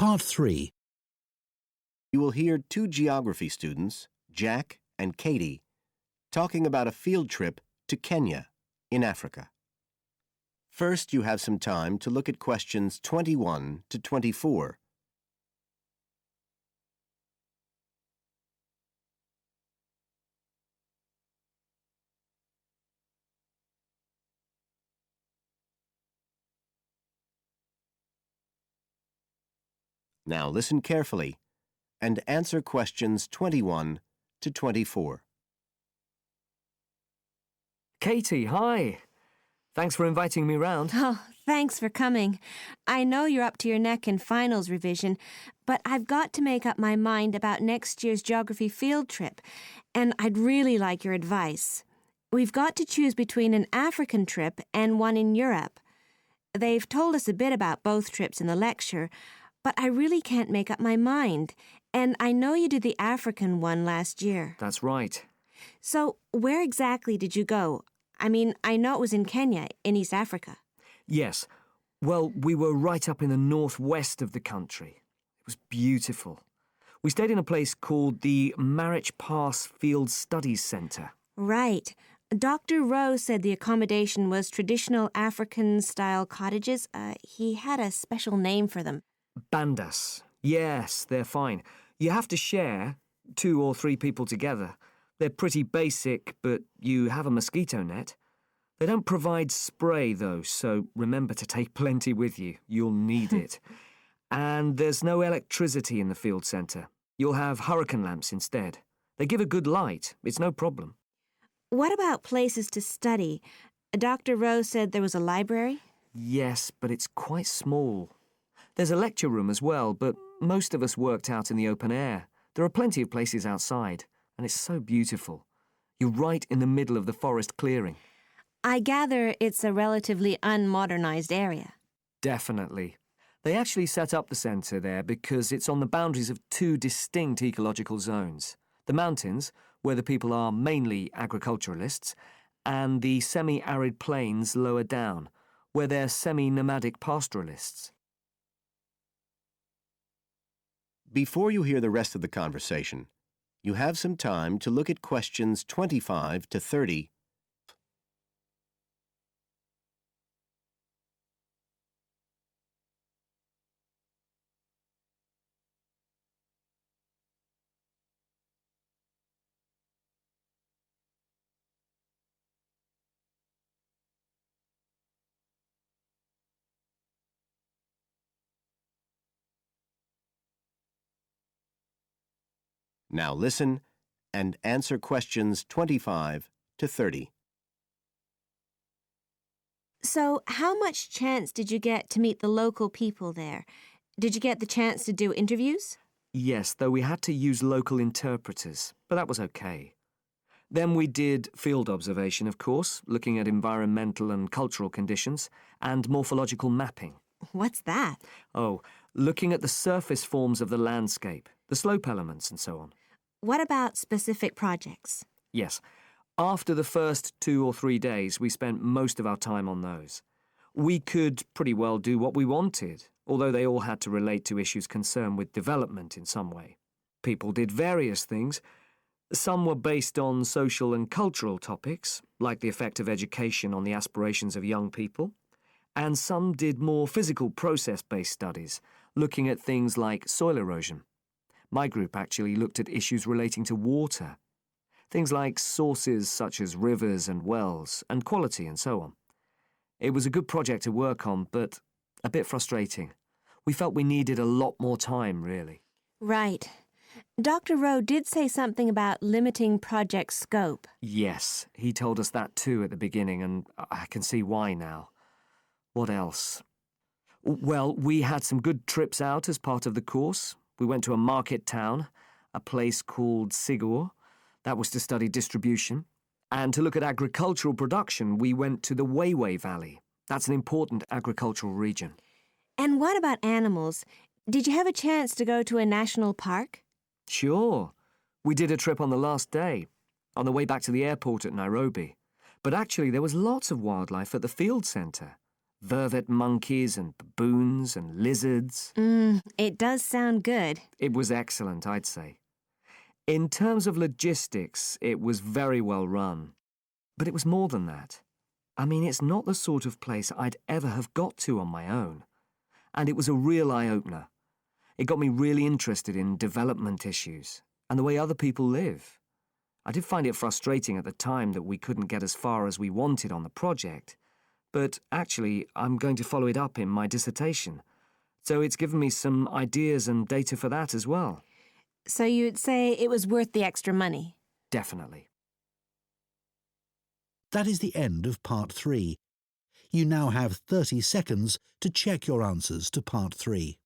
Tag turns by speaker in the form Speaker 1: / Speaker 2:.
Speaker 1: Part 3.
Speaker 2: You will hear two geography students, Jack and Katie, talking about a field trip to Kenya in Africa. First, you have some time to look at questions 21 to 24. Now listen carefully and answer questions 21 to 24.
Speaker 3: Katie, hi. Thanks for inviting me round.
Speaker 4: Oh, thanks for coming. I know you're up to your neck in finals revision, but I've got to make up my mind about next year's geography field trip, and I'd really like your advice. We've got to choose between an African trip and one in Europe. They've told us a bit about both trips in the lecture, but I really can't make up my mind, and I know you did the African one last year.
Speaker 3: That's right.
Speaker 4: So, where exactly did you go? I mean, I know it was in Kenya, in East Africa.
Speaker 3: Yes. Well, we were right up in the northwest of the country. It was beautiful. We stayed in a place called the Marich Pass Field Studies Centre.
Speaker 4: Right. Dr. Rowe said the accommodation was traditional African-style cottages. He had a special name for them.
Speaker 3: Bandas. Yes, they're fine. You have to share 2 or 3 people together. They're pretty basic, but you have a mosquito net. They don't provide spray, though, so remember to take plenty with you. You'll need it. And there's no electricity in the field centre. You'll have hurricane lamps instead. They give a good light. It's no problem.
Speaker 4: What about places to study? Dr. Rowe said there was a library?
Speaker 3: Yes, but it's quite small. There's a lecture room as well, but most of us worked out in the open air. There are plenty of places outside, and it's so beautiful. You're right in the middle of the forest clearing.
Speaker 4: I gather it's a relatively unmodernized area.
Speaker 3: Definitely. They actually set up the centre there because it's on the boundaries of 2 distinct ecological zones. The mountains, where the people are mainly agriculturalists, and the semi-arid plains lower down, where they're semi-nomadic pastoralists.
Speaker 2: Before you hear the rest of the conversation, you have some time to look at questions 25 to 30. Now listen and answer questions 25 to 30.
Speaker 4: So, how much chance did you get to meet the local people there? Did you get the chance to do interviews?
Speaker 3: Yes, though we had to use local interpreters, but that was okay. Then we did field observation, of course, looking at environmental and cultural conditions, and morphological mapping.
Speaker 4: What's that?
Speaker 3: Oh, looking at the surface forms of the landscape, the slope elements and so on.
Speaker 4: What about specific projects?
Speaker 3: Yes. After the first 2 or 3 days, we spent most of our time on those. We could pretty well do what we wanted, although they all had to relate to issues concerned with development in some way. People did various things. Some were based on social and cultural topics, like the effect of education on the aspirations of young people, and some did more physical process-based studies, looking at things like soil erosion. My group actually looked at issues relating to water, things like sources such as rivers and wells, and quality and so on. It was a good project to work on, but a bit frustrating. We felt we needed a lot more time, really.
Speaker 4: Right. Dr. Rowe did say something about limiting project scope.
Speaker 3: Yes, he told us that too at the beginning, and I can see why now. What else? Well, we had some good trips out as part of the course. We went to a market town, a place called Sigor. That was to study distribution. And to look at agricultural production, we went to the Weiwei Valley. That's an important agricultural region.
Speaker 4: And what about animals? Did you have a chance to go to a national park?
Speaker 3: Sure. We did a trip on the last day, on the way back to the airport at Nairobi. But actually, there was lots of wildlife at the field centre. vervet monkeys and baboons and lizards.
Speaker 4: It does sound good.
Speaker 3: It was excellent, I'd say. In terms of logistics, it was very well run. But it was more than that. I mean, it's not the sort of place I'd ever have got to on my own. And it was a real eye-opener. It got me really interested in development issues and the way other people live. I did find it frustrating at the time that we couldn't get as far as we wanted on the project, but actually I'm going to follow it up in my dissertation, so it's given me some ideas and data for that as well.
Speaker 4: So you'd say it was worth the extra money?
Speaker 3: Definitely.
Speaker 1: That is the end of Part 3. You now have 30 seconds to check your answers to Part 3.